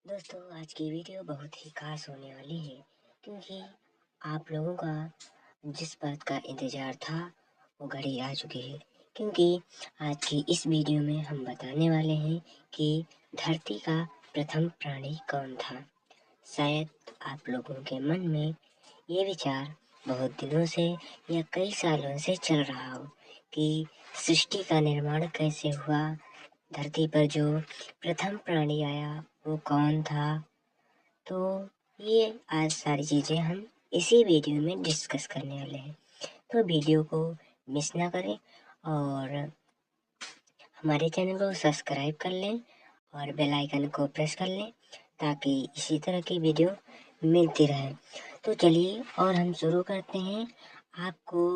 दोस्तों, आज की वीडियो बहुत ही खास होने वाली है क्योंकि आप लोगों का जिस बात का इंतज़ार था वो घड़ी आ चुकी है। क्योंकि आज की इस वीडियो में हम बताने वाले हैं कि धरती का प्रथम प्राणी कौन था। शायद आप लोगों के मन में ये विचार बहुत दिनों से या कई सालों से चल रहा हो कि सृष्टि का निर्माण कैसे हुआ, धरती पर जो प्रथम प्राणी आया वो कौन था। तो ये आज सारी चीज़ें हम इसी वीडियो में डिस्कस करने वाले हैं। तो वीडियो को मिस ना करें और हमारे चैनल को सब्सक्राइब कर लें और बेल आइकन को प्रेस कर लें ताकि इसी तरह की वीडियो मिलती रहे। तो चलिए और हम शुरू करते हैं। आपको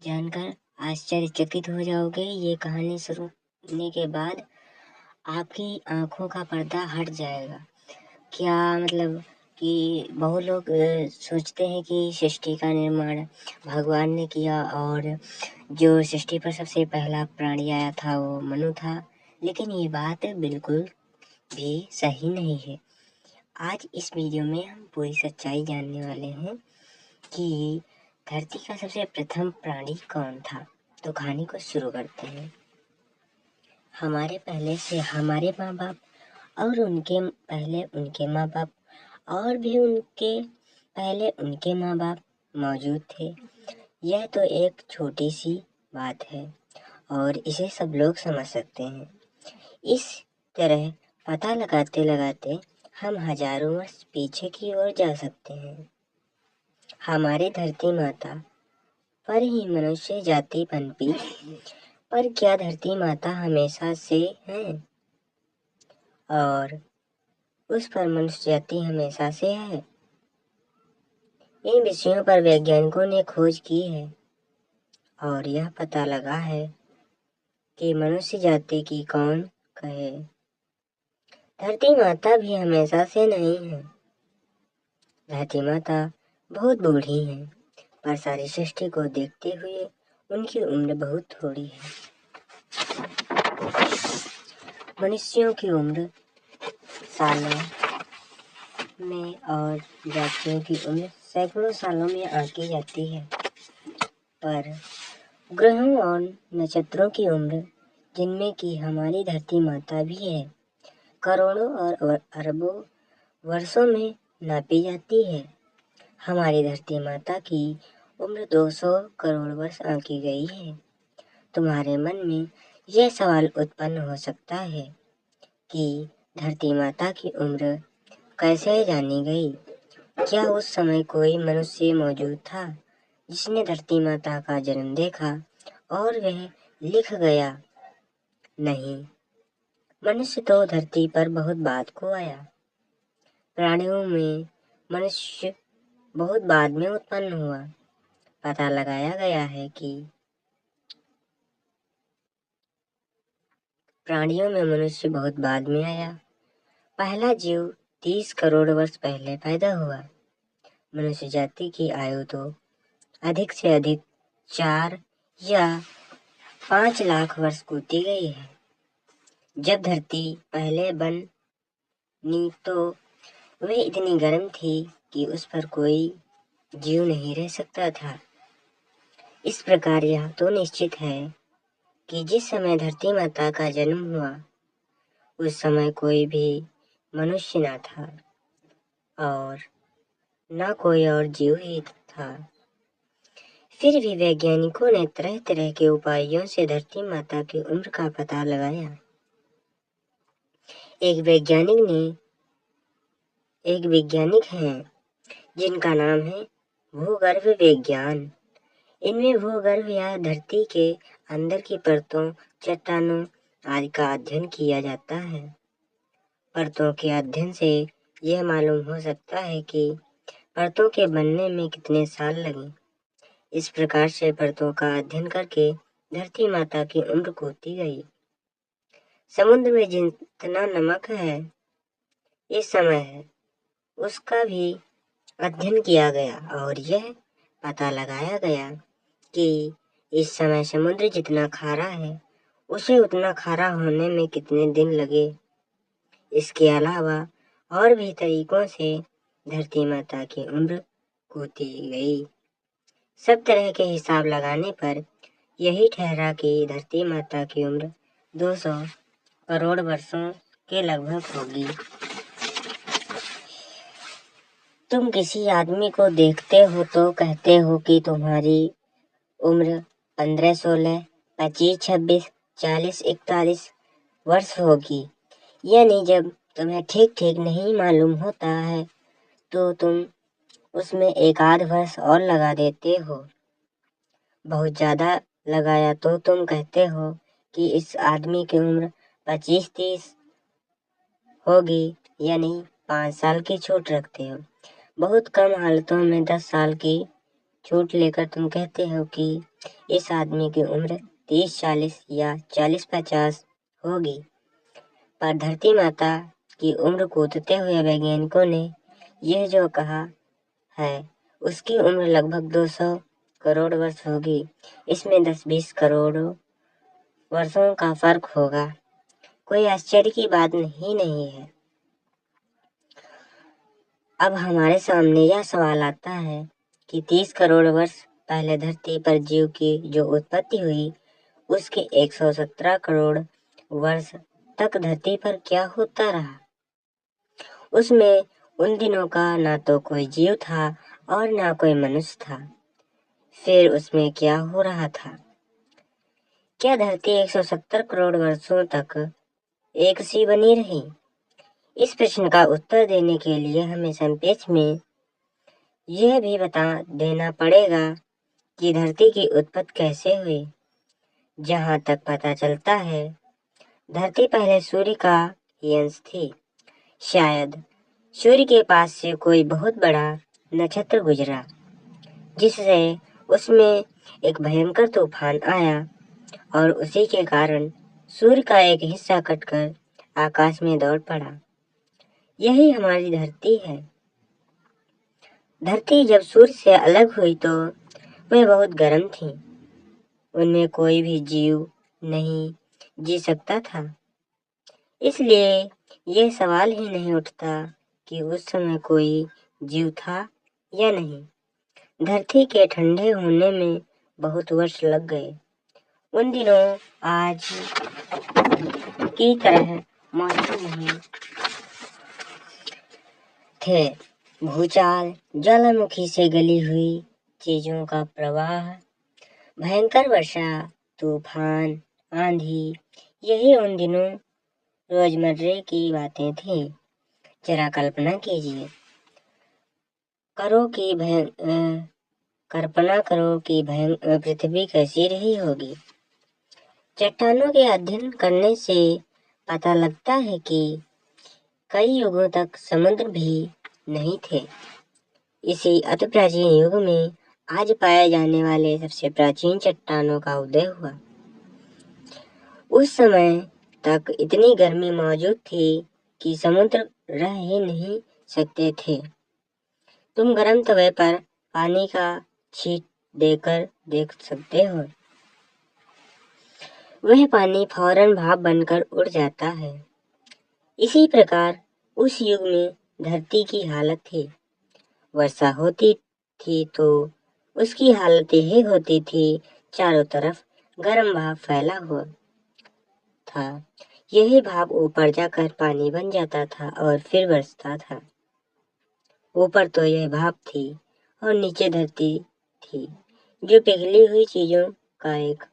जानकर आश्चर्यचकित हो जाओगे। ये कहानी सुनने के बाद आपकी आंखों का पर्दा हट जाएगा। क्या मतलब कि बहुत लोग सोचते हैं कि सृष्टि का निर्माण भगवान ने किया और जो सृष्टि पर सबसे पहला प्राणी आया था वो मनु था, लेकिन ये बात बिल्कुल भी सही नहीं है। आज इस वीडियो में हम पूरी सच्चाई जानने वाले हैं कि धरती का सबसे प्रथम प्राणी कौन था। तो कहानी को शुरू करते हैं। हमारे पहले से हमारे माँ बाप और उनके पहले उनके माँ बाप और भी उनके पहले उनके माँ बाप मौजूद थे। यह तो एक छोटी सी बात है और इसे सब लोग समझ सकते हैं। इस तरह पता लगाते लगाते हम हजारों वर्ष पीछे की ओर जा सकते हैं। हमारी धरती माता पर ही मनुष्य जाति पनपी, पर क्या धरती माता हमेशा से है और उस पर मनुष्य जाति हमेशा से है। इन विषयों पर वैज्ञानिकों ने खोज की है और यह पता लगा है कि मनुष्य जाति की कौन कहे। धरती माता भी हमेशा से नहीं है। धरती माता बहुत बूढ़ी है, पर सारी सृष्टि को देखते हुए उनकी उम्र बहुत थोड़ी है। मनुष्यों की उम्र सालों में और जातियों की उम्र सैकड़ों सालों में आंकी जाती है, पर ग्रहों और नक्षत्रों की उम्र, जिनमें कि हमारी धरती माता भी है, करोड़ों और अरबों वर्षों में नापी जाती है। हमारी धरती माता की उम्र 200 करोड़ वर्ष आंकी गई है। तुम्हारे मन में यह सवाल उत्पन्न हो सकता है कि धरती माता की उम्र कैसे जानी गई? क्या उस समय कोई मनुष्य मौजूद था जिसने धरती माता का जन्म देखा और वह लिख गया? नहीं, मनुष्य तो धरती पर बहुत बाद को आया। प्राणियों में मनुष्य बहुत बाद में उत्पन्न हुआ। पता लगाया गया है कि प्राणियों में मनुष्य बहुत बाद में आया। पहला जीव 30 करोड़ वर्ष पहले पैदा हुआ। मनुष्य जाति की आयु तो अधिक से अधिक 4 या 5 लाख वर्ष गुजरी गई है। जब धरती पहले बनी तो वह इतनी गर्म थी कि उस पर कोई जीव नहीं रह सकता था। इस प्रकार यह तो निश्चित है कि जिस समय धरती माता का जन्म हुआ उस समय कोई भी मनुष्य न था और न कोई और जीव ही था। फिर भी वैज्ञानिकों ने तरह तरह के उपायों से धरती माता की उम्र का पता लगाया। एक वैज्ञानिक हैं जिनका नाम है भूगर्भ विज्ञान। इनमें भूगर्भ या धरती के अंदर की परतों, चट्टानों आदि का अध्ययन किया जाता है। परतों के अध्ययन से यह मालूम हो सकता है कि परतों के बनने में कितने साल लगे। इस प्रकार से परतों का अध्ययन करके धरती माता की उम्र खोती गई। समुद्र में जितना नमक है इस समय है, उसका भी अध्ययन किया गया और यह पता लगाया गया कि इस समय समुद्र जितना खारा है उसे उतना खारा होने में कितने दिन लगे। इसके अलावा और भी तरीकों से धरती माता की उम्र कोती गई। सब तरह के हिसाब लगाने पर यही ठहरा कि धरती माता की उम्र 200 करोड़ वर्षों के लगभग होगी। तुम किसी आदमी को देखते हो तो कहते हो कि तुम्हारी उम्र 15, 16, 25, 26, 40, 41 वर्ष होगी। यानी जब तुम्हें ठीक ठीक नहीं मालूम होता है तो तुम उसमें एक आध वर्ष और लगा देते हो। बहुत ज्यादा लगाया तो तुम कहते हो कि इस आदमी की उम्र 25-30 होगी, यानी 5 साल की छूट रखते हो। बहुत कम हालतों में 10 साल की छूट लेकर तुम कहते हो कि इस आदमी की उम्र 30-40 या 40-50 होगी। पर धरती माता की उम्र कूदते हुए वैज्ञानिकों ने यह जो कहा है उसकी उम्र लगभग 200 करोड़ वर्ष होगी। इसमें 10-20 करोड़ वर्षों का फर्क होगा। कोई आश्चर्य की बात नहीं है। अब हमारे सामने यह सवाल आता है कि 30 करोड़ वर्ष पहले धरती पर जीव की जो उत्पत्ति हुई उसके 117 करोड़ वर्ष तक धरती पर क्या होता रहा। उसमें उन दिनों का ना तो कोई जीव था और ना कोई मनुष्य था। फिर उसमें क्या हो रहा था? क्या धरती 170 करोड़ वर्षों तक एक सी बनी रही? इस प्रश्न का उत्तर देने के लिए हमें संक्षेप में यह भी बता देना पड़ेगा कि धरती की उत्पत्ति कैसे हुई। जहाँ तक पता चलता है धरती पहले सूर्य का ही अंश थी। शायद सूर्य के पास से कोई बहुत बड़ा नक्षत्र गुजरा जिससे उसमें एक भयंकर तूफान आया और उसी के कारण सूर्य का एक हिस्सा कटकर आकाश में दौड़ पड़ा। यही हमारी धरती है। धरती जब सूर्य से अलग हुई तो वह बहुत गर्म थी। उनमें कोई भी जीव नहीं जी सकता था। इसलिए यह सवाल ही नहीं उठता कि उस समय कोई जीव था या नहीं। धरती के ठंडे होने में बहुत वर्ष लग गए। उन दिनों आज की तरह मौसम नहीं थे। भूचाल, ज्वालामुखी से गली हुई चीजों का प्रवाह, भयंकर वर्षा, तूफान, आंधी, यही उन दिनों रोजमर्रे की बातें थी। जरा कल्पना कीजिए, कल्पना करो कि पृथ्वी कैसी रही होगी। चट्टानों के अध्ययन करने से पता लगता है कि कई युगों तक समुद्र भी नहीं थे। इसी अति प्राचीन युग में आज पाए जाने वाले सबसे प्राचीन चट्टानों का उदय हुआ। उस समय तक इतनी गर्मी मौजूद थी कि समुद्र रह ही नहीं सकते थे। तुम गर्म तवे पर पानी का छींट देकर देख सकते हो, वह पानी फौरन भाप बनकर उड़ जाता है। इसी प्रकार उस युग में धरती की हालत थी। वर्षा होती थी तो उसकी हालत यही होती थी, चारों तरफ गर्म भाप फैला हुआ था। यही भाप ऊपर जाकर पानी बन जाता था और फिर बरसता था। ऊपर तो यह भाप थी और नीचे धरती थी जो पिघली हुई चीजों का एक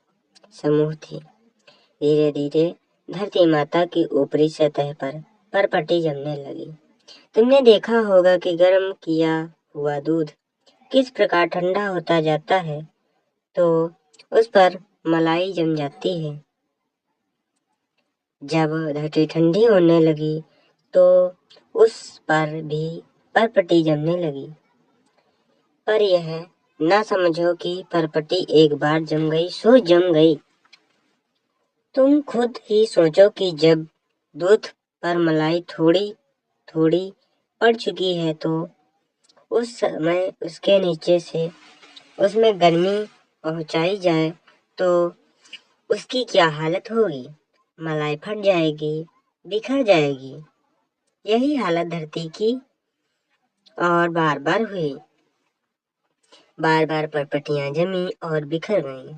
समूह थी। धीरे धीरे धरती माता की ऊपरी सतह पर परपटी जमने लगी। तुमने देखा होगा कि गर्म किया हुआ दूध किस प्रकार ठंडा होता जाता है तो उस पर मलाई जम जाती है। जब धरती ठंडी होने लगी तो उस पर भी परपटी जमने लगी। पर यह ना समझो कि परपटी एक बार जम गई सो जम गई। तुम खुद ही सोचो कि जब दूध पर मलाई थोड़ी थोड़ी पड़ चुकी है तो उस समय उसके नीचे से उसमें गर्मी पहुंचाई जाए तो उसकी क्या हालत होगी। मलाई फट जाएगी, बिखर जाएगी। यही हालत धरती की और बार बार हुई। बार बार परपटियां जमी और बिखर गईं।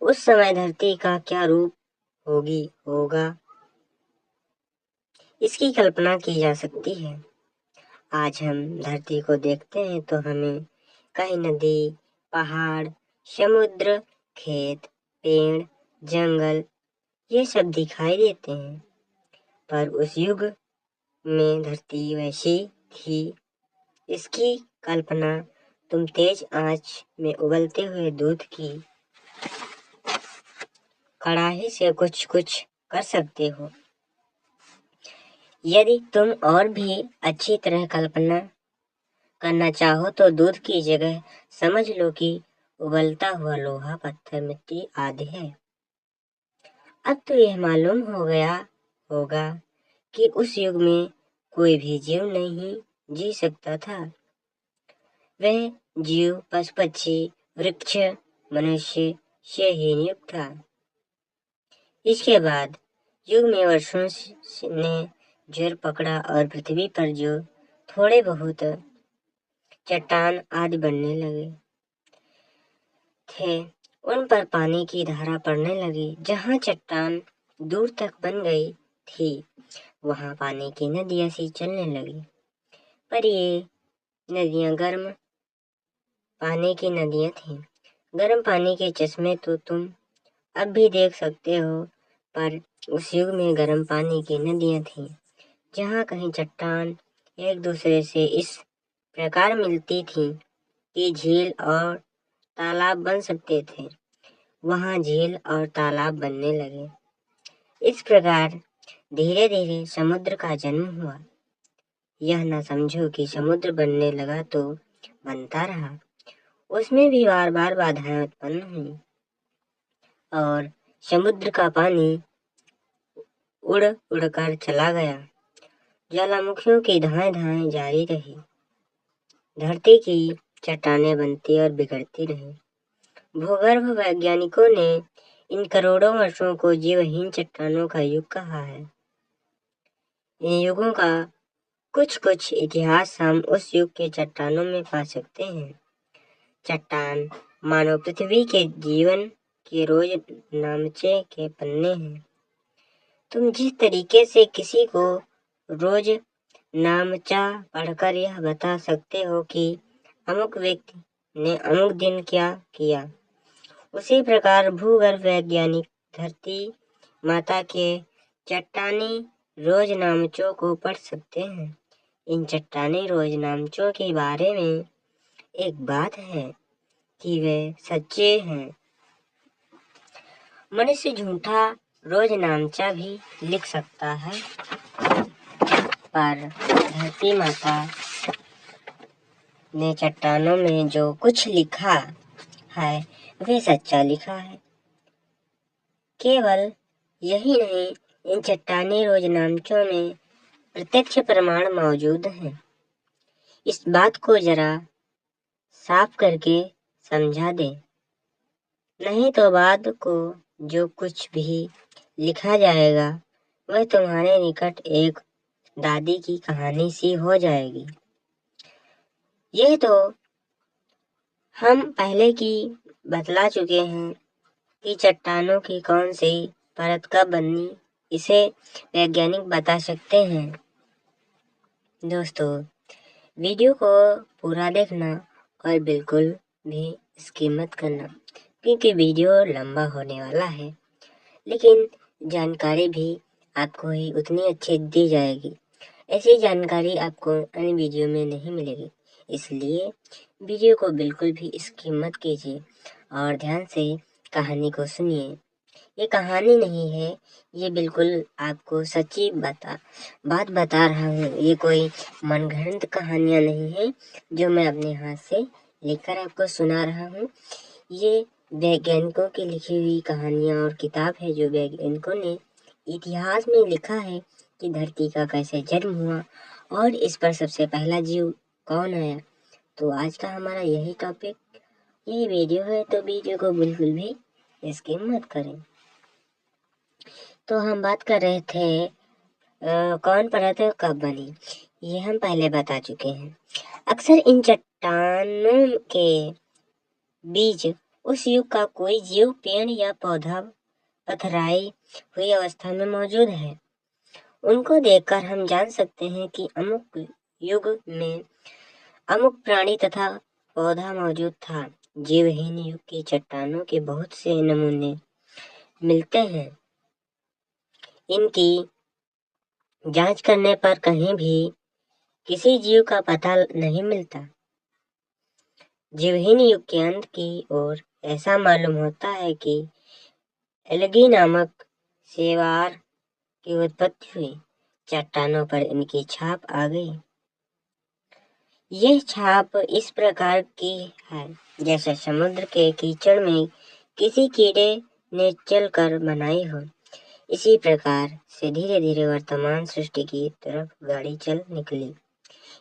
उस समय धरती का क्या रूप होगा, इसकी कल्पना की जा सकती है। आज हम धरती को देखते हैं तो हमें कहीं नदी, पहाड़, समुद्र, खेत, पेड़, जंगल ये सब दिखाई देते हैं। पर उस युग में धरती वैसी थी। इसकी कल्पना तुम तेज आंच में उबलते हुए दूध की कड़ाही से कुछ कुछ कर सकते हो। यदि तुम और भी अच्छी तरह कल्पना करना चाहो तो दूध की जगह समझ लो कि उबलता हुआ लोहा, पत्थर, मिट्टी आदि है। अब तो यह मालूम हो गया होगा कि उस युग में कोई भी जीव नहीं जी सकता था। वह जीव पशु पक्षी, वृक्ष, मनुष्य से ही नियुक्त था। इसके बाद युग में वर्षों ने जोर पकड़ा और पृथ्वी पर जो थोड़े बहुत चट्टान आदि बनने लगे थे, उन पर पानी की धारा पड़ने लगी। जहाँ चट्टान दूर तक बन गई थी, वहाँ पानी की नदियाँ सी चलने लगी। पर ये नदियाँ गर्म पानी की नदियाँ थीं। गर्म पानी के चश्मे तो तुम अब भी देख सकते हो, पर उस युग में गर्म पानी की नदियाँ थीं, जहाँ कहीं चट्टान एक दूसरे से इस प्रकार मिलती थीं कि झील और तालाब बन सकते थे। वहाँ झील और तालाब बनने लगे। इस प्रकार धीरे धीरे समुद्र का जन्म हुआ। यह न समझो कि समुद्र बनने लगा तो बनता रहा। उसमें भी बार बार बाधाएं उत्पन्न हुई और समुद्र का पानी उड़ उड़कर चला गया। ज्वालामुखियों की धाएं धाएं जारी रही। धरती की चट्टानें बनती और बिगड़ती रही। भूगर्भ वैज्ञानिकों ने इन करोड़ों वर्षों को जीवहीन चट्टानों का युग कहा है। इन युगों का कुछ कुछ इतिहास हम उस युग के चट्टानों में पा सकते हैं। चट्टान मानव पृथ्वी के जीवन के रोज नामचे के पन्ने हैं। तुम जिस तरीके से किसी को रोज नामचा पढ़कर यह बता सकते हो कि अमुक व्यक्ति ने अमुक दिन क्या किया, उसी प्रकार भूगर्भ वैज्ञानिक धरती माता के चट्टानी रोजनामचों को पढ़ सकते हैं। इन चट्टानी रोजनामचों के बारे में एक बात है कि वे सच्चे हैं। मनुष्य झूठा रोजनामचा भी लिख सकता है, पर धरती माता ने चट्टानों में जो कुछ लिखा है वे सच्चा लिखा है। केवल यही नहीं, इन चट्टानी रोजनामचों में प्रत्यक्ष प्रमाण मौजूद हैं। इस बात को जरा साफ करके समझा दे, नहीं तो बाद को जो कुछ भी लिखा जाएगा वह तुम्हारे निकट एक दादी की कहानी सी हो जाएगी। यह तो हम पहले की बतला चुके हैं कि चट्टानों की कौन सी परत कब बनी, इसे वैज्ञानिक बता सकते हैं। दोस्तों, वीडियो को पूरा देखना और बिल्कुल भी स्किप मत करना, क्योंकि वीडियो लंबा होने वाला है, लेकिन जानकारी भी आपको ही उतनी अच्छी दी जाएगी। ऐसी जानकारी आपको अन्य वीडियो में नहीं मिलेगी, इसलिए वीडियो को बिल्कुल भी स्किप मत कीजिए और ध्यान से कहानी को सुनिए। ये कहानी नहीं है, ये बिल्कुल आपको सच्ची बात बता रहा हूँ। ये कोई मनगढ़ंत कहानियाँ नहीं है जो मैं अपने हाथ से लिखकर आपको सुना रहा हूँ। ये वैज्ञानिकों की लिखी हुई कहानियाँ और किताब है जो वैज्ञानिकों ने इतिहास में लिखा है कि धरती का कैसे जन्म हुआ और इस पर सबसे पहला जीव कौन आया। तो आज का हमारा यही टॉपिक, यही वीडियो है, तो वीडियो को बिल्कुल भी स्किप मत करें। तो हम बात कर रहे थे कौन परत कब बनी, ये हम पहले बता चुके हैं। अक्सर इन चट्टानों के बीच उस युग का कोई जीव, पेड़ या पौधा पथराई हुई अवस्था में मौजूद है। उनको देखकर हम जान सकते हैं कि अमुक युग में अमुक प्राणी तथा पौधा मौजूद था। जीवहीन युग की चट्टानों के बहुत से नमूने मिलते हैं। इनकी जांच करने पर कहीं भी किसी जीव का पता नहीं मिलता। जीवहीन युग के अंत की ओर ऐसा मालूम होता है कि एल्गी नामक शैवाल की उत्पत्ति हुई। चट्टानों पर इनकी छाप आ गई। यह छाप इस प्रकार की है जैसे समुद्र के कीचड़ में किसी कीड़े ने चलकर बनाई हो। इसी प्रकार से धीरे धीरे वर्तमान सृष्टि की तरफ गाड़ी चल निकली।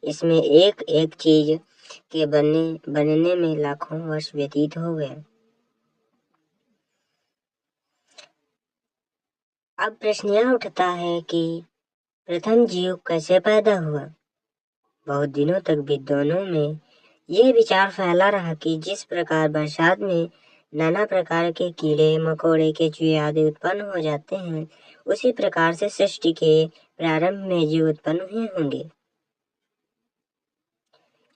इसमें एक एक चीज के बनने में लाखों वर्ष व्यतीत हो गए। अब प्रश्न यह उठता है कि प्रथम जीव कैसे पैदा हुआ। बहुत दिनों तक विद्वानों में यह विचार फैला रहा कि जिस प्रकार बरसात में नाना प्रकार के कीड़े मकोड़े, केंचुए आदि उत्पन्न हो जाते हैं, उसी प्रकार से सृष्टि के प्रारंभ में जीव उत्पन्न हुए होंगे।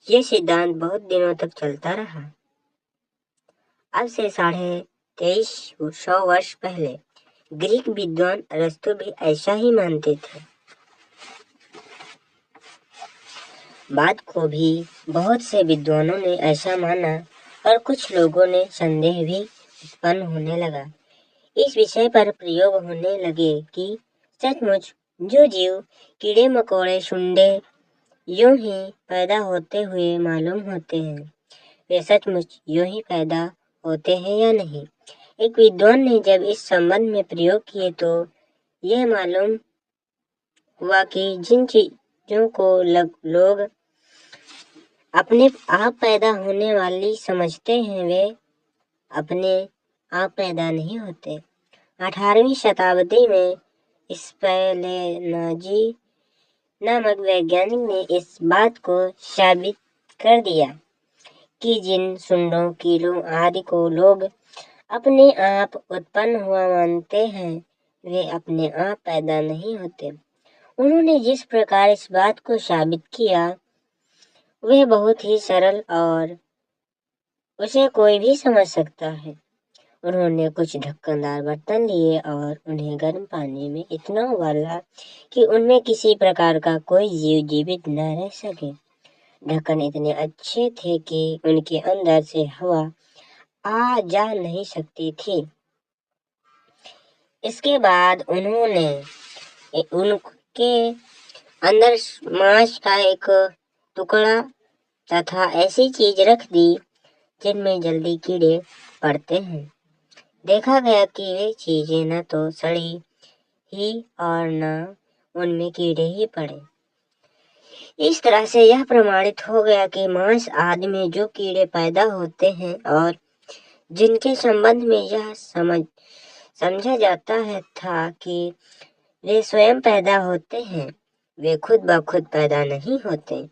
ये सिद्धांत बहुत दिनों तक चलता रहा। अब से 2350 वर्ष पहले ग्रीक विद्वान अरस्तु भी ऐसा ही मानते थे। बाद को भी बहुत से विद्वानों ने ऐसा माना और कुछ लोगों ने संदेह भी उत्पन्न होने लगा। इस विषय पर प्रयोग होने लगे कि सचमुच जो जीव कीड़े मकोड़े शुंडे यूं ही पैदा होते हुए मालूम होते हैं, वे सचमुच यूं ही पैदा होते हैं या नहीं। एक विद्वान ने जब इस संबंध में प्रयोग किए तो यह मालूम हुआ कि जिन चीजों को लोग अपने आप पैदा होने वाली समझते हैं, वे अपने आप पैदा नहीं होते। 18वीं शताब्दी में स्पेलेनाजी नामक वैज्ञानिक ने इस बात को साबित कर दिया कि जिन सुंडों, कीड़ों आदि को लोग अपने आप उत्पन्न हुआ मानते हैं, वे अपने आप पैदा नहीं होते। उन्होंने जिस प्रकार इस बात को साबित किया वह बहुत ही सरल और उसे कोई भी समझ सकता है। उन्होंने कुछ ढक्कनदार बर्तन लिए और उन्हें गर्म पानी में इतना उबाला कि उनमें किसी प्रकार का कोई जीव जीवित न रह सके। ढक्कन इतने अच्छे थे कि उनके अंदर से हवा आ जा नहीं सकती थी। इसके बाद उन्होंने उनके अंदर मांस का एक टुकड़ा तथा ऐसी चीज रख दी जिनमें जल्दी कीड़े पड़ते हैं। देखा गया कि वे चीजें न तो सड़ी ही और न उनमें कीड़े ही पड़े। इस तरह से यह प्रमाणित हो गया कि मांस आदि में जो कीड़े पैदा होते हैं और जिनके संबंध में यह समझा जाता है था कि वे स्वयं पैदा होते हैं, वे खुद ब खुद पैदा नहीं होते।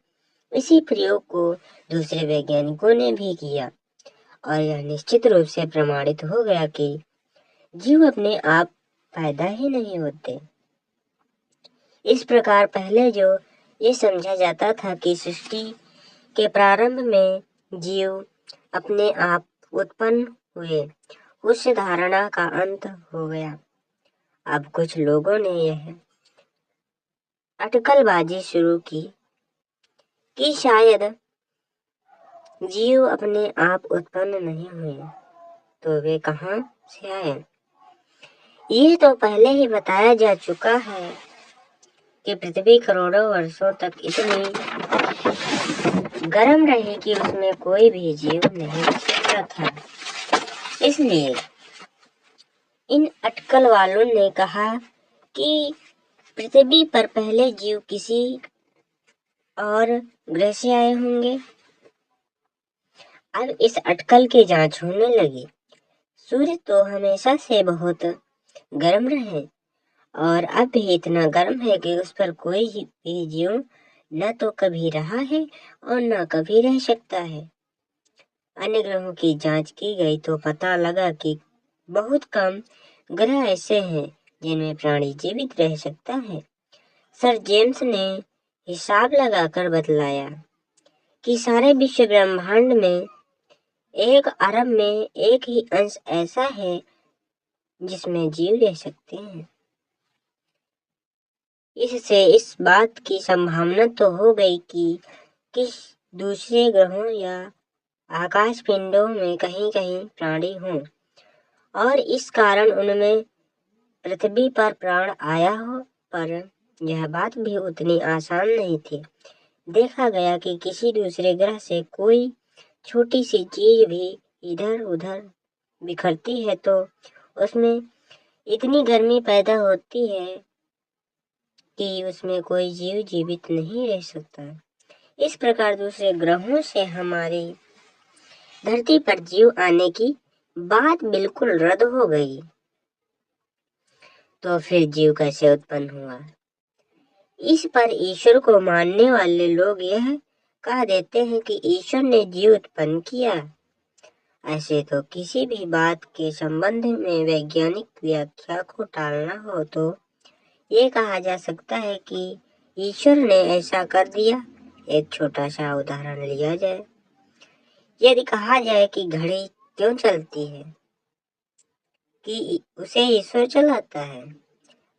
इसी प्रयोग को दूसरे वैज्ञानिकों ने भी किया और यह निश्चित रूप से प्रमाणित हो गया कि जीव अपने आप पैदा ही नहीं होते। इस प्रकार पहले जो ये समझा जाता था कि सृष्टि के प्रारंभ में जीव अपने आप उत्पन्न हुए, उस धारणा का अंत हो गया। अब कुछ लोगों ने यह अटकलबाजी शुरू की कि शायद जीव अपने आप उत्पन्न नहीं हुए तो वे कहाँ से आए। ये तो पहले ही बताया जा चुका है कि पृथ्वी करोड़ों वर्षों तक इतनी गर्म रही कि उसमें कोई भी जीव नहीं रह सकता था। इसलिए इन अटकल वालों ने कहा कि पृथ्वी पर पहले जीव किसी और ग्रह से आए होंगे। अब इस अटकल की जांच होने लगी। सूर्य तो हमेशा से बहुत गर्म रहे और अब भी इतना गर्म है कि उस पर कोई भी जीव न तो कभी रहा है और न कभी रह सकता है। अन्य ग्रहों की जांच की गई तो पता लगा कि बहुत कम ग्रह ऐसे हैं जिनमें प्राणी जीवित रह सकता है। सर जेम्स ने हिसाब लगाकर बतलाया कि सारे विश्व ब्रह्मांड में 1 अरब में एक ही अंश ऐसा है जिसमें जीव रह सकते हैं। इससे इस बात की संभावना तो हो गई कि किस दूसरे ग्रहों या आकाश पिंडों में कहीं कहीं प्राणी हों और इस कारण उनमें पृथ्वी पर प्राण आया हो, पर यह बात भी उतनी आसान नहीं थी। देखा गया कि किसी दूसरे ग्रह से कोई छोटी सी चीज भी इधर उधर बिखरती है तो उसमें इतनी गर्मी पैदा होती है कि उसमें कोई जीव जीवित नहीं रह सकता। इस प्रकार दूसरे ग्रहों से हमारी धरती पर जीव आने की बात बिल्कुल रद्द हो गई। तो फिर जीव कैसे उत्पन्न हुआ? इस पर ईश्वर को मानने वाले लोग यह कह देते हैं कि ईश्वर ने जीव उत्पन्न किया। ऐसे तो किसी भी बात के संबंध में वैज्ञानिक व्याख्या को टालना हो तो ये कहा जा सकता है कि ईश्वर ने ऐसा कर दिया। एक छोटा सा उदाहरण लिया जाए। यदि कहा जाए कि घड़ी क्यों चलती है, कि उसे ईश्वर चलाता है,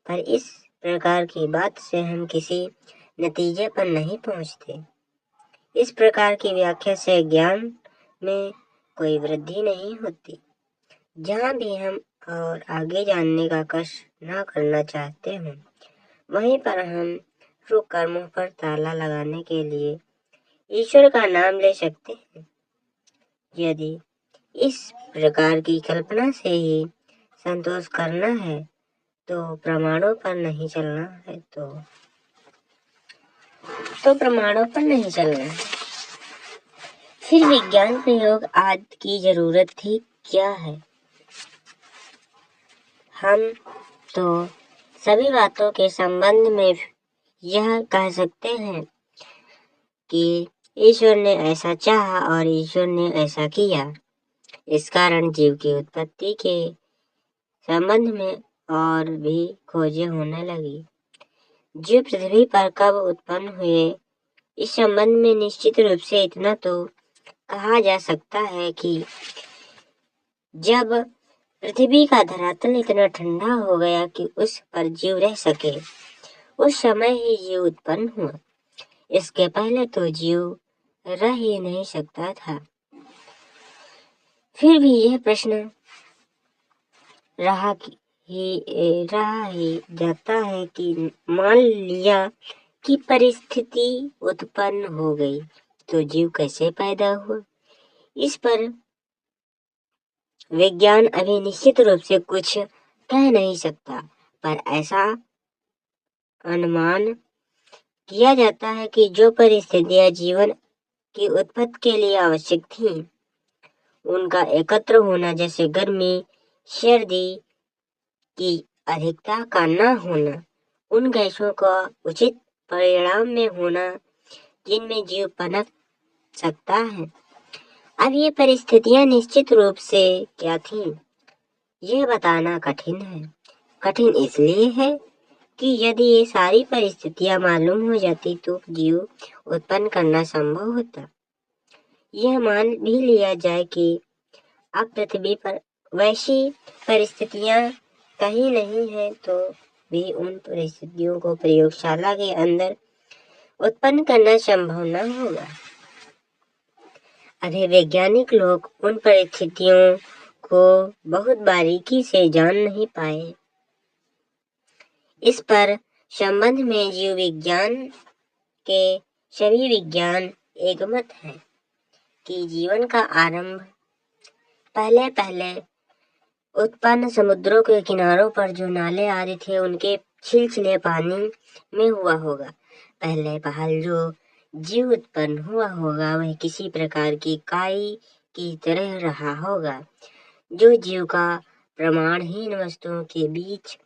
पर इस प्रकार की बात से हम किसी नतीजे पर नहीं पहुंचते। इस प्रकार की व्याख्या से ज्ञान में कोई वृद्धि नहीं होती। जहाँ भी हम और आगे जानने का कष्ट न करना चाहते हों, वहीं पर हम रुक कर मुंह पर ताला लगाने के लिए ईश्वर का नाम ले सकते हैं। यदि इस प्रकार की कल्पना से ही संतोष करना है तो प्रमाणों पर नहीं चलना है तो प्रमाणों पर नहीं चलना है। फिर विज्ञान प्रयोग आदि की जरूरत थी क्या है? हम तो सभी बातों के संबंध में यह कह सकते हैं कि ईश्वर ने ऐसा चाहा और ईश्वर ने ऐसा किया। इस कारण जीव की उत्पत्ति के संबंध में और भी खोजें होने लगी। जीव पृथ्वी पर कब उत्पन्न हुए, इस संबंध में निश्चित रूप से इतना तो कहा जा सकता है कि जब पृथ्वी का धरातल इतना ठंडा हो गया कि उस पर जीव रह सके, उस समय ही जीव उत्पन्न हुआ। इसके पहले तो जीव रह ही नहीं सकता था। फिर भी यह प्रश्न रहा ही जाता है कि मान लिया कि परिस्थिति उत्पन्न हो गई तो जीव कैसे पैदा हुआ? इस पर विज्ञान अभी निश्चित रूप से कुछ कह नहीं सकता, पर ऐसा अनुमान किया जाता है कि जो परिस्थितियां जीवन की उत्पत्ति के लिए आवश्यक थीं, उनका एकत्र होना, जैसे गर्मी, सर्दी की अधिकता का न होना, उन गैसों का उचित परिणाम में होना जिनमें जीव पनप सकता है। अब ये परिस्थितियां निश्चित रूप से क्या थीं, यह बताना कठिन है। कठिन इसलिए है कि यदि ये सारी परिस्थितियां मालूम हो जाती तो जीव उत्पन्न करना संभव होता। यह मान भी लिया जाए कि अब पृथ्वी पर वैसी परिस्थितियां कहीं नहीं है तो भी उन परिस्थितियों को प्रयोगशाला के अंदर उत्पन्न करना संभव न होगा। अभी वैज्ञानिक लोग उन परिस्थितियों को बहुत बारीकी से जान नहीं पाए। इस पर संबंध में जीव विज्ञान के सभी विज्ञान एकमत हैं कि जीवन का आरंभ पहले पहले उत्पन्न समुद्रों के किनारों पर जो नाले आदि थे उनके छिलछिले पानी में हुआ होगा। पहले पहल जो जीव उत्पन्न हुआ होगा वह किसी प्रकार की काई की तरह रहा होगा, जो जीव का प्रमाणहीन वस्तुओं के बीच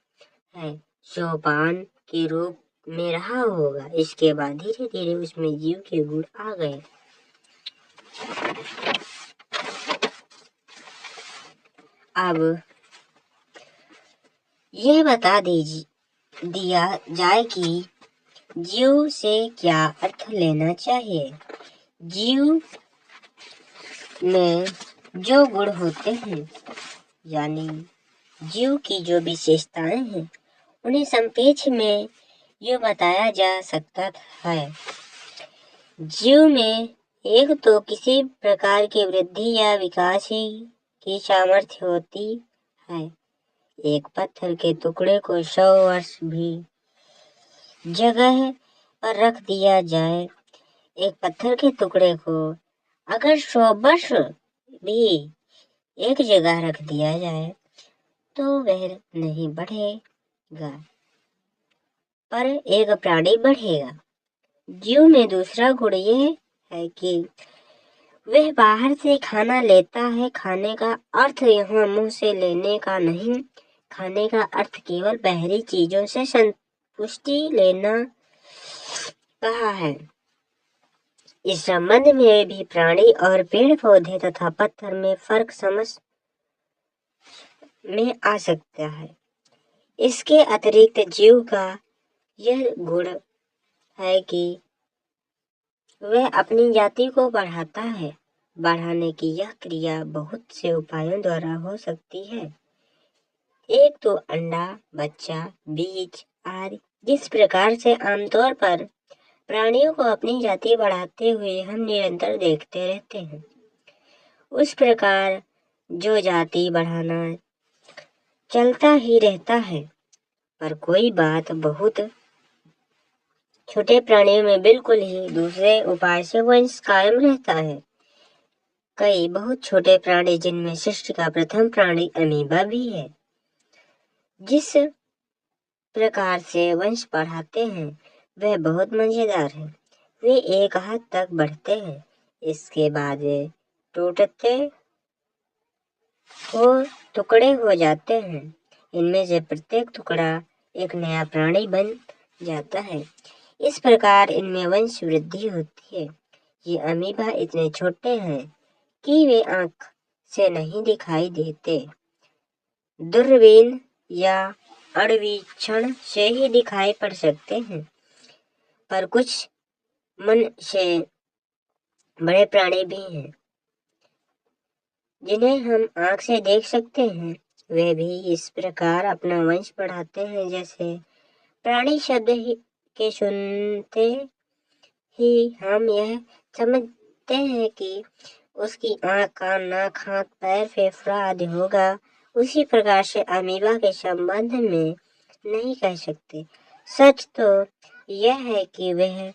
है। सोपान के रूप में रहा होगा। इसके बाद धीरे धीरे उसमें जीव के गुण आ गए। अब यह बता दिया जाए कि जीव से क्या अर्थ लेना चाहिए। जीव में जो गुण होते हैं, यानी जीव की जो विशेषताएं हैं, उन्हें संक्षेप में ये बताया जा सकता है। जीव में एक तो किसी प्रकार की वृद्धि या विकास की सामर्थ्य होती है। एक पत्थर के टुकड़े को 100 वर्ष भी जगह पर रख दिया जाए, एक पत्थर के टुकड़े को अगर 100 वर्ष भी एक जगह रख दिया जाए तो वह नहीं बढ़ेगा, पर एक प्राणी बढ़ेगा। जीव में दूसरा गुण यह है कि वह बाहर से खाना लेता है। खाने का अर्थ यहाँ मुंह से लेने का नहीं, खाने का अर्थ केवल बाहरी चीजों से संतुष्टि लेना कहा है। इस संबंध में भी प्राणी और पेड़ पौधे तथा पत्थर में फर्क समझ में आ सकता है। इसके अतिरिक्त जीव का यह गुण है कि वह अपनी जाति को बढ़ाता है। बढ़ाने की यह क्रिया बहुत से उपायों द्वारा हो सकती है। एक तो अंडा, बच्चा, बीज आदि। जिस प्रकार से आमतौर पर प्राणियों को अपनी जाति बढ़ाते हुए हम निरंतर देखते रहते हैं, उस प्रकार जो जाति बढ़ाना चलता ही रहता है। पर कोई बात बहुत छोटे प्राणियों में बिल्कुल ही दूसरे उपाय से वंश कायम रहता है। कई बहुत छोटे प्राणी, जिनमें सृष्टि का प्रथम प्राणी अमीबा भी है, जिस प्रकार से वंश बढ़ाते हैं वह बहुत मजेदार है। वे एक हद तक बढ़ते हैं, इसके बाद वे टूटते हो टुकड़े हो जाते हैं। इनमें से प्रत्येक टुकड़ा एक नया प्राणी बन जाता है। इस प्रकार इनमें वंश वृद्धि होती है। ये अमीबा इतने छोटे हैं कि वे आंख से नहीं दिखाई देते, दूरबीन या अणुवीक्षण से ही दिखाई पड़ सकते हैं। पर कुछ मन से बड़े प्राणी भी हैं जिन्हें हम आंख से देख सकते हैं। वे भी इस प्रकार अपना वंश बढ़ाते हैं। जैसे प्राणी शब्द के सुनते ही हम यह समझते हैं कि उसकी आंख, कान, नाक, हाथ, पैर, फेफड़ा आदि होगा। उसी प्रकार से अमीबा के संबंध में नहीं कह सकते। सच तो यह है कि वह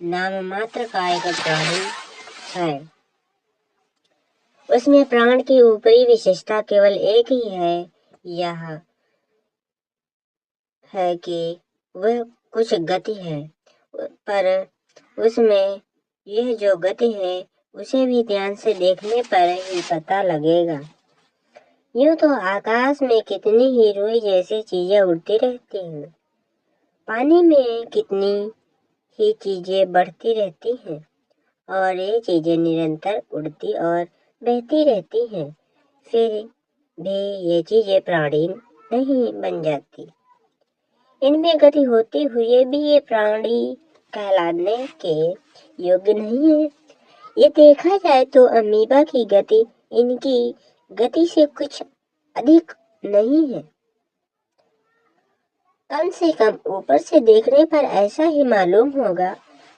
नाम मात्र का एक प्राणी है। उसमें प्राण की ऊपरी विशेषता केवल एक ही है, यह है कि वह कुछ गति है। पर उसमें यह जो गति है उसे भी ध्यान से देखने पर ही पता लगेगा। यूं तो आकाश में कितनी ही रुई जैसी चीजें उड़ती रहती हैं, पानी में कितनी ही चीजें बढ़ती रहती हैं, और ये चीजें निरंतर उड़ती और बहती रहती हैं, फिर भी ये चीजें प्राणी नहीं बन जाती। इनमें गति होते हुए भी ये प्राणी कहलाने के योग्य नहीं है। ये देखा जाए तो अमीबा की गति इनकी गति से कुछ अधिक नहीं है। कम से कम ऊपर से देखने पर ऐसा ही मालूम होगा,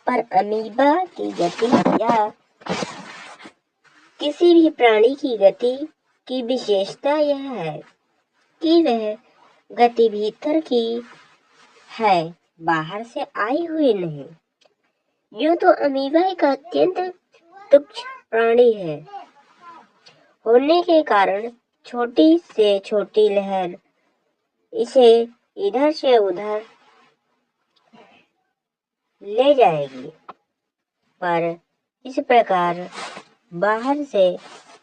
पर अमीबा की गति या किसी भी प्राणी की गति की विशेषता यह है कि वह गति भीतर की है, बाहर से आई हुई नहीं। यूं तो अमीबा एक अत्यंत तुच्छ प्राणी है होने के कारण छोटी से छोटी लहर इसे इधर से उधर ले जाएगी, पर इस प्रकार बाहर से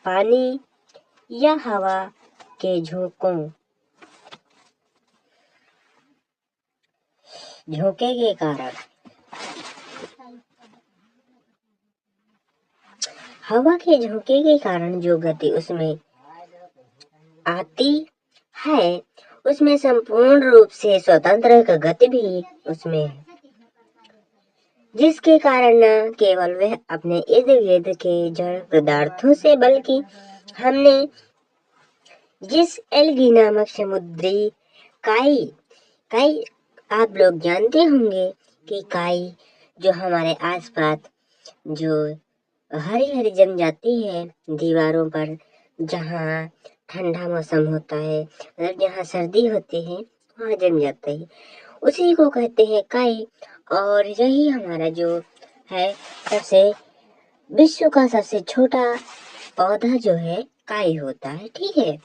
पानी या हवा के झोंकों झोंके के कारण हवा के झोंके के कारण जो गति उसमें आती है उसमें संपूर्ण रूप से स्वतंत्र गति भी उसमें है, जिसके कारण न केवल वह अपने इर्द गिर्द के जड़ पदार्थों से बल्कि हमने जिस एल्गी नामक समुद्री काई काई आप लोग जानते होंगे कि काई जो हमारे आसपास जो हरी हरी जम जाती है दीवारों पर, जहाँ ठंडा मौसम होता है मतलब जहाँ सर्दी होती है वहाँ जम जाता है, उसी को कहते हैं काई। और यही हमारा जो है सबसे विश्व का सबसे छोटा पौधा जो है काई होता है, ठीक है।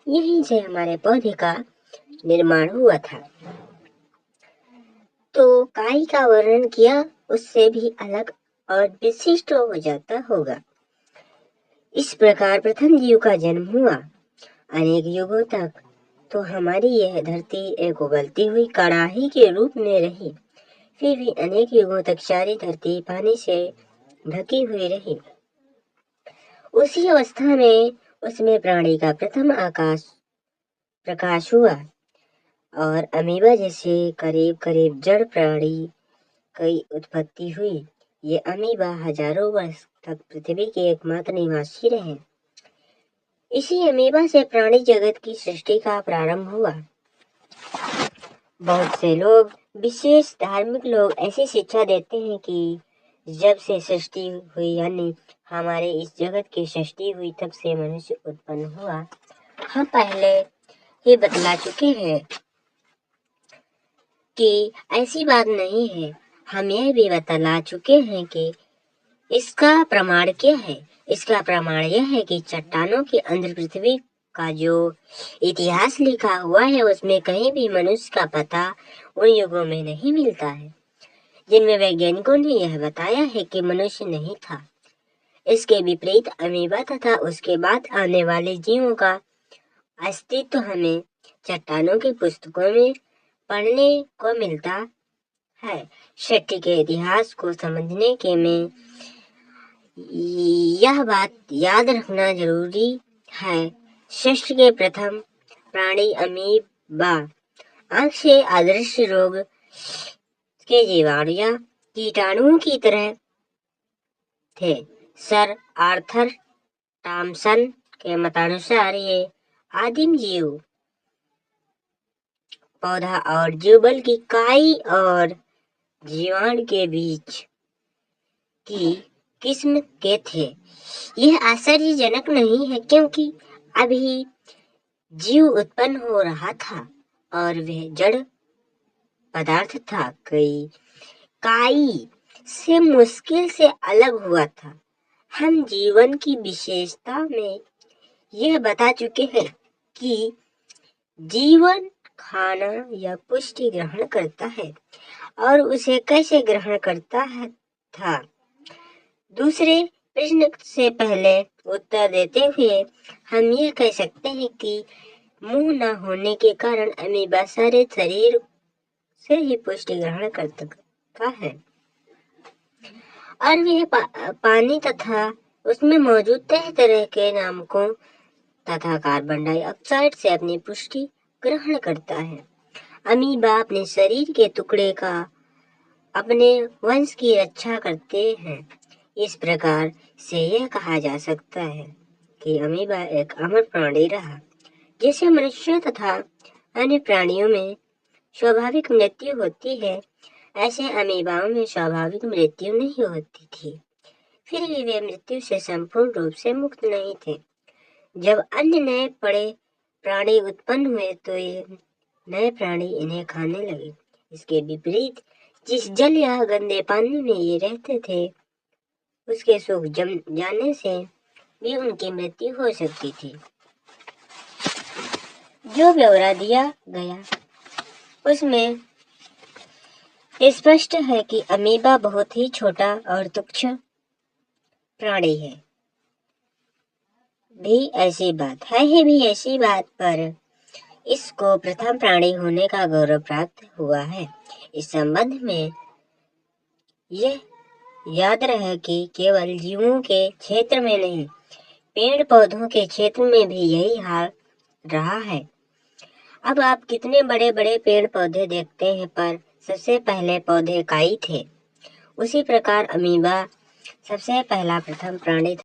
यहीं से हमारे पौधे का निर्माण हुआ था। तो काई का वर्णन किया उससे भी अलग और विशिष्ट हो जाता होगा। इस प्रकार प्रथम जीव का जन्म हुआ। अनेक युगों तक तो हमारी यह धरती एक उबलती हुई कड़ाही के रूप में रही, फिर भी अनेक युगों तक सारी धरती पानी से ढकी हुई रही। उसी अवस्था में उसमें प्राणी का प्रथम प्रकाश हुआ और अमीबा जैसे करीब करीब जड़ प्राणी की उत्पत्ति हुई। ये अमीबा हजारों वर्ष तक पृथ्वी के एकमात्र निवासी रहे। इसी अमीबा से प्राणी जगत की सृष्टि का प्रारंभ हुआ। बहुत से लोग, विशेष धार्मिक लोग, ऐसी शिक्षा देते हैं कि जब से सृष्टि हुई यानी हमारे इस जगत की सृष्टि हुई तब से मनुष्य उत्पन्न हुआ। हम पहले ही बतला चुके हैं कि ऐसी बात नहीं है। हम यह भी बतला चुके हैं कि इसका प्रमाण क्या है। इसका प्रमाण यह है कि चट्टानों के अंदर पृथ्वी का जो इतिहास लिखा हुआ है उसमें कहीं भी मनुष्य का पता उन युगों में नहीं मिलता है जिनमें वैज्ञानिकों ने यह बताया है कि मनुष्य नहीं था। इसके विपरीत अमीबा तथा उसके बाद आने वाले जीवों का अस्तित्व हमें चट्टानों की पुस्तकों में पढ़ने को मिलता है। सृष्टि के इतिहास को समझने के में यह बात याद रखना जरूरी है। सृष्टि के प्रथम प्राणी अमीबा आंख से अदृश्य रोग के जीवाणु या कीटाणुओं की तरह थे। सर आर्थर टॉमसन के मतानुसार ये आदिम जीव पौधा और जीव बल्कि काई और जीवाणु के बीच की किस्म के थे। यह आश्चर्यजनक नहीं है क्योंकि अभी जीव उत्पन्न हो रहा था और वह जड़ पदार्थ था, काई से मुश्किल से अलग हुआ था। हम जीवन की विशेषता में यह बता चुके हैं कि जीवन खाना या पुष्टि ग्रहण करता है और उसे कैसे ग्रहण करता है था। दूसरे प्रश्न से पहले उत्तर देते हुए हम यह कह सकते हैं कि मुंह न होने के कारण अमीबा सारे शरीर से ही पुष्टि ग्रहण करता है और वह पानी तथा उसमें मौजूद तरह तरह के नमकों तथा कार्बन डाइऑक्साइड से अपनी पुष्टि ग्रहण करता है। अमीबा अपने शरीर के टुकड़े का अपने वंश की रक्षा करते हैं। इस प्रकार से यह कहा जा सकता है कि अमीबा एक अमर प्राणी रहा। जैसे मनुष्यों तथा अन्य प्राणियों में स्वाभाविक मृत्यु होती है, ऐसे अमीबाओं में स्वाभाविक मृत्यु नहीं होती थी। फिर भी वे मृत्यु से संपूर्ण रूप से मुक्त नहीं थे। जब अन्य नए बड़े प्राणी उत्पन्न हुए तो ये नए प्राणी इन्हें खाने लगे। इसके विपरीत जिस जल या गंदे पानी में ये रहते थे उसके सूख जम जाने से भी उनकी मृत्यु हो सकती थी। जो ब्यौरा दिया गया उसमें स्पष्ट है कि अमीबा बहुत ही छोटा और तुच्छ प्राणी है। भी ऐसी बात पर इसको प्रथम प्राणी होने का गौरव प्राप्त हुआ है। इस संबंध में यह याद रहे कि केवल जीवों के क्षेत्र में नहीं, पेड़ पौधों के क्षेत्र में भी यही हाल रहा है। अब आप कितने बड़े बड़े पेड़ पौधे देखते हैं, पर सबसे पहले पौधे काई थे। उसी प्रकार अमीबा सबसे पहला प्रथम प्राणी था।